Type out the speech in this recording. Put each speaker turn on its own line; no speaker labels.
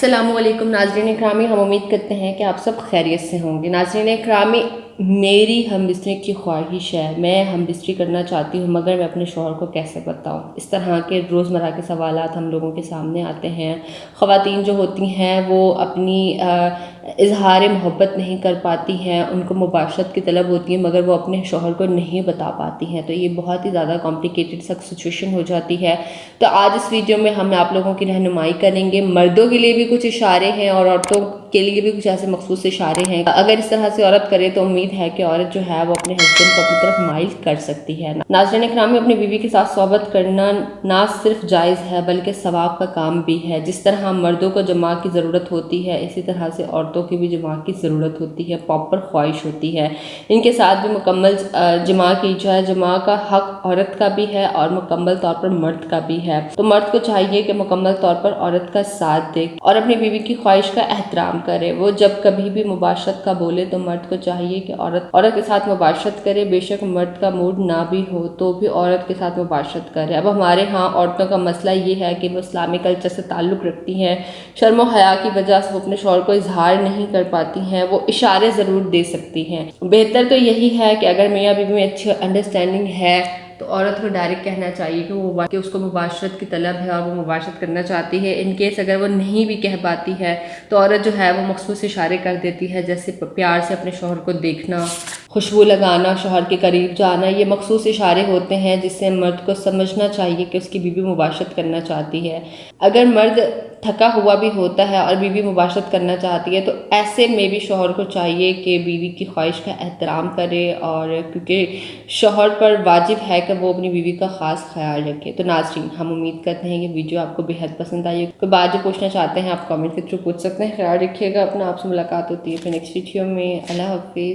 السلام علیکم ناظرین اکرامی، ہم امید کرتے ہیں کہ آپ سب خیریت سے ہوں گے۔ ناظرین اکرامی، میری ہم بستری کی خواہش ہے، میں ہم بستری کرنا چاہتی ہوں مگر میں اپنے شوہر کو کیسے بتاؤں۔ اس طرح کے روزمرہ کے سوالات ہم لوگوں کے سامنے آتے ہیں۔ خواتین جو ہوتی ہیں وہ اپنی اظہار محبت نہیں کر پاتی ہیں، ان کو مباشرت کی طلب ہوتی ہے مگر وہ اپنے شوہر کو نہیں بتا پاتی ہیں، تو یہ بہت ہی زیادہ کمپلیکیٹڈ سچویشن ہو جاتی ہے۔ تو آج اس ویڈیو میں ہم آپ لوگوں کی رہنمائی کریں گے۔ مردوں کے لیے بھی کچھ اشارے ہیں اور عورتوں کے لیے بھی کچھ ایسے مخصوص اشارے ہیں، اگر اس طرح سے عورت کرے تو امید ہے کہ عورت جو ہے وہ اپنے ہسبینڈ کو اپنی طرف مائل کر سکتی ہے۔ ناظرین اکرامی، اپنی بیوی کے ساتھ صحبت کرنا نہ صرف جائز ہے بلکہ ثواب کا کام بھی ہے۔ جس طرح مردوں کو جماع کی ضرورت ہوتی ہے، اسی طرح سے عورتوں کی بھی جماع کی ضرورت ہوتی ہے، پراپر خواہش ہوتی ہے، ان کے ساتھ بھی مکمل جماع کی جائے۔ جماع کا حق عورت کا بھی ہے اور مکمل طور پر مرد کا بھی ہے، تو مرد کو چاہیے کہ مکمل طور پر عورت کا ساتھ دے اور اپنی بیوی کی خواہش کا احترام کرے۔ وہ جب کبھی بھی مباشرت کا بولے تو مرد کو چاہیے کہ عورت کے ساتھ مباشرت کرے، بے شک مرد کا موڈ نہ بھی ہو تو بھی عورت کے ساتھ مباشرت کرے۔ اب ہمارے ہاں عورتوں کا مسئلہ یہ ہے کہ وہ اسلامی کلچر سے تعلق رکھتی ہیں، شرم و حیا کی وجہ سے وہ اپنے شوہر کو اظہار نہیں کر پاتی ہیں، وہ اشارے ضرور دے سکتی ہیں۔ بہتر تو یہی ہے کہ اگر میاں بیوی میں اچھی انڈرسٹینڈنگ ہے تو عورت کو ڈائریکٹ کہنا چاہیے کہ اس کو مباشرت کی طلب ہے اور وہ مباشرت کرنا چاہتی ہے۔ ان کیس اگر وہ نہیں بھی کہہ پاتی ہے تو عورت جو ہے وہ مخصوص اشارے کر دیتی ہے، جیسے پیار سے اپنے شوہر کو دیکھنا، خوشبو لگانا، شوہر کے قریب جانا۔ یہ مخصوص اشارے ہوتے ہیں جس سے مرد کو سمجھنا چاہیے کہ اس کی بیوی مباشرت کرنا چاہتی ہے۔ اگر مرد تھکا ہوا بھی ہوتا ہے اور بیوی مباشرت کرنا چاہتی ہے تو ایسے میں بھی شوہر کو چاہیے کہ بیوی کی خواہش کا احترام کرے، اور کیونکہ شوہر پر واجب ہے کہ وہ اپنی بیوی کا خاص خیال رکھے۔ تو ناظرین، ہم امید کرتے ہیں کہ ویڈیو آپ کو بےحد پسند آئی۔ کوئی بات جو پوچھنا چاہتے ہیں آپ کامنٹ کے تھرو پوچھ سکتے ہیں۔ خیال رکھیے گا اپنا، آپ سے ملاقات ہوتی ہے پھر نیکسٹ ویڈیو میں۔ اللہ حافظ۔